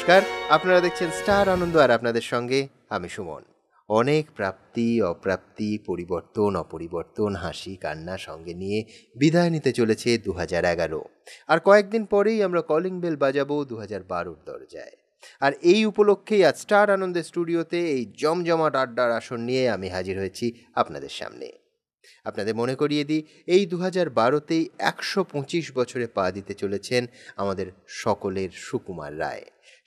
নমস্কার, আপনারা দেখছেন স্টার আনন্দ, আর আপনাদের সঙ্গে আমি সুমন। অনেক প্রাপ্তি অপ্রাপ্তি, পরিবর্তন অপরিবর্তন, হাসি কান্না সঙ্গে নিয়ে বিদায় নিতে চলেছে 2011। আর কয়েকদিন পরেই আমরা কলিং বেল বাজাবো 2012-র দরজায়। আর এই উপলক্ষেই আজ স্টার আনন্দের স্টুডিওতে এই জমজমাট আড্ডার আসন নিয়ে আমি হাজির হয়েছি আপনাদের সামনে। আপনাদের মনে করিয়ে দিই, এই 2012তেই 125 বছরে পা দিতে চলেছেন আমাদের সকলের সুকুমার রায়।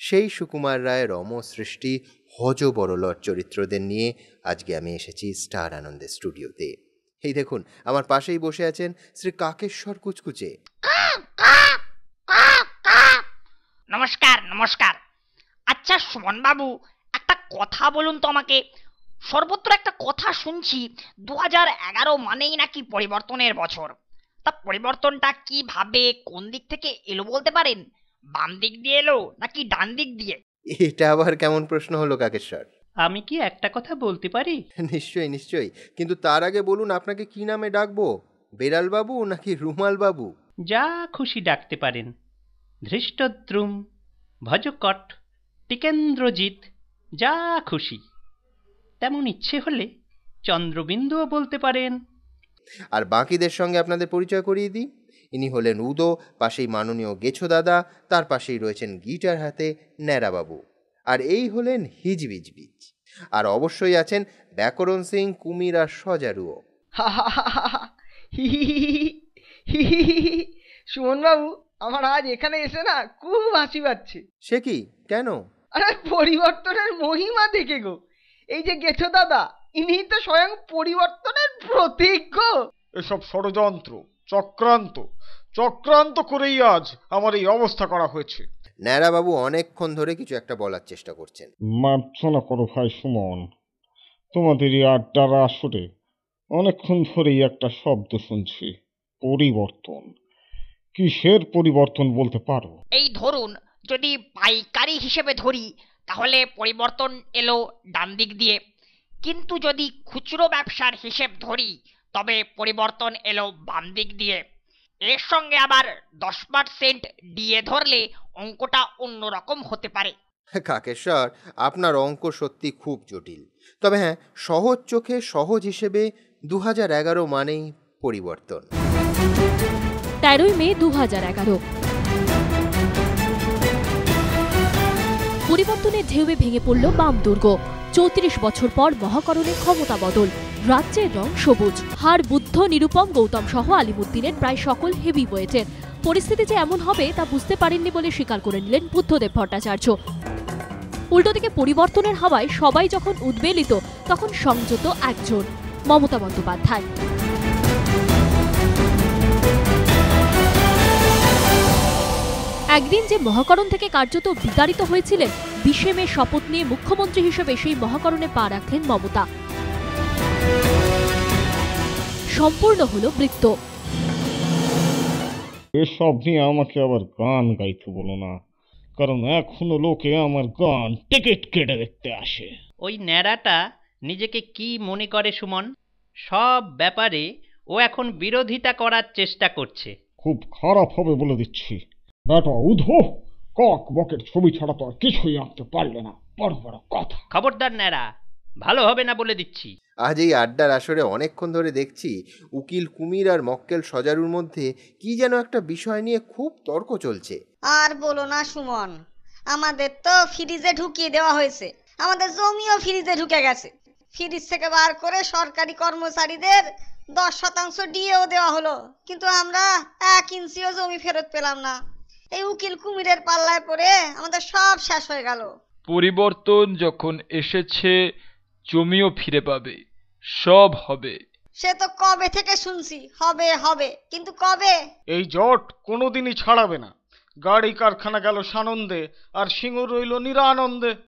সেই সুকুমার রায়ের অমসৃষ্টি হযবরলর চরিত্রদের নিয়ে আজকে আমি এসেছি স্টার আনন্দের স্টুডিওতে। এই দেখুন, আমার পাশেই বসে আছেন শ্রী কাকেশ্বর কুচকুচে। নমস্কার নমস্কার। আচ্ছা সুমন বাবু, একটা কথা বলুন তো আমাকে। সর্বত্র একটা কথা শুনছি 2011 মানেই নাকি পরিবর্তনের বছর। তা পরিবর্তনটা কিভাবে, কোন দিক থেকে এলো বলতে পারেন? বাম দিক দিয়ে এলো নাকি ডান দিক দিয়ে? এটা আবার কেমন প্রশ্ন হলো কাকেশ্বর? আমি কি একটা কথা বলতে পারি? নিশ্চয়ই নিশ্চয়ই, কিন্তু তার আগে বলুন আপনাকে কি নামে ডাকবো? বেড়াল বাবু নাকি রুমাল বাবু? যা খুশি ডাকতে পারেন। ধৃষ্টদ্রুম, ভজকট, টিকেন্দ্রজিৎ, যা খুশি। তেমন ইচ্ছে হলে চন্দ্রবিন্দুও বলতে পারেন। আর বাকিদের সঙ্গে আপনাদের পরিচয় করিয়ে দিই। ইনি হলেন উদো, পাশেই মাননীয় গেছো দাদা, তার পাশেই রয়েছেন গিটার হাতে ন্যাড়াবাবু, আর এই হলেন হিজবিজবিজ। আর অবশ্যই আছেন ব্যাকরণ সিং, কুমির আর সজারুও। সুমন বাবু, আমার আজ এখানে এসে না খুব হাসি পাচ্ছে। সে কি, কেন? আরে পরিবর্তনের মহিমা দেখে গো। এই যে গেছো দাদা, ইনি তো স্বয়ং পরিবর্তনের প্রতীক গো। এসব ষড়যন্ত্র, চক্রান্ত করেই আজ আমার এই অবস্থা করা হয়েছে। ন্যাড়াবাবু অনেকক্ষণ ধরে কিছু একটা বলার চেষ্টা করছেন। মার্জনা করো ভাই সুমন, তোমাদের এই আড্ডার আসরে অনেকক্ষণ ধরেই একটা শব্দ শুনছি, পরিবর্তন। কিসের পরিবর্তন বলতে পারো? এই ধরুন, যদি পাইকারি হিসেবে ধরি তাহলে পরিবর্তন এলো ডান দিক দিয়ে, কিন্তু যদি খুচরো ব্যবসার হিসেব ধরি তবে পরিবর্তন এলো বাম দিক দিয়ে। এর সঙ্গে আবার 10% দিয়ে ধরলে অঙ্কটা অন্যরকম হতে পারে। কাকেশ্বর, আপনার অঙ্ক সত্যি খুব জটিল। তবে হ্যাঁ, সহজ চোখে সহজ হিসেবে 2011 মানেই পরিবর্তন। 13ই মে 2011। পরিবর্তনের ঢেউয়ে ভেঙে পড়ল বাম দুর্গ। 34 বছর পর মহাকরণে ক্ষমতা বদল। রাজ্যের রং সবুজ। হার বুদ্ধ, নিরুপম, গৌতম সহ আলিমুদ্দিনের প্রায় সকল হেভি ওয়েটের। পরিস্থিতি যে এমন হবে তা বুঝতে পারেননি বলে স্বীকার করে নিলেন বুদ্ধদেব ভট্টাচার্য। উল্টো দিকে পরিবর্তনের হাওয়ায় সবাই যখন উদ্বেলিত, তখন সংযত একজন, মমতা বন্দ্যোপাধ্যায়। একদিন যে মহাকরণ থেকে কার্যত বিতাড়িত হয়েছিলেন, 20 মে শপথ নিয়ে মুখ্যমন্ত্রী হিসেবে সেই মহাকরণে পা রাখলেন মমতা। সম্পূর্ণ হলো বৃত্ত। এসব নিয়ে আমাকে আবার গান গাইতে বলো না, কারণ এখনো লোকে আমার গান টিকিট কেটে দেখতে আসে। ওই ন্যাড়াটা নিজেকে কি মনে করে সুমন? সব ব্যাপারে ও এখন বিরোধিতা করার চেষ্টা করছে। খুব খারাপ হবে বলে দিচ্ছি। বেটা উধো, কক বকের ছবি ছাড়া তো আর কিছুই আঁকতে পারলে না, বড় বড় কথা। খবরদার ন্যাড়া, ভালো হবে না বলে দিচ্ছি। আজ এই আড্ডার আসরে অনেকক্ষণ ধরে দেখছি উকিল কুমির আর মক্কেল সজারুর মধ্যে কি যেন একটা বিষয় নিয়ে খুব তর্ক চলছে। আর বলো না সুমন, আমাদের তো ফ্রিজে ঢুকিয়ে দেওয়া হয়েছে, আমাদের জমিও ফ্রিজে ঢুকে গেছে। ফ্রিজ থেকে বার করে সরকারি কর্মচারীদের 10% ডিএও দেওয়া হলো, কিন্তু আমরা 1 ইঞ্চিও জমি ফেরত পেলাম না। এই উকিল কুমিরের পাল্লায় পড়ে আমাদের সব শেষ হয়ে গেল। পরিবর্তন যখন এসেছে, জমিও ফিরে পাবে, সব হবে। সে তো কবে থেকে শুনছি হবে হবে, কিন্তু কবে? এই জট কোনোদিনই ছাড়াবে না। গাড়ি কারখানা গেল সানন্দে, আর সিঙ্গুর রইল নিরানন্দে।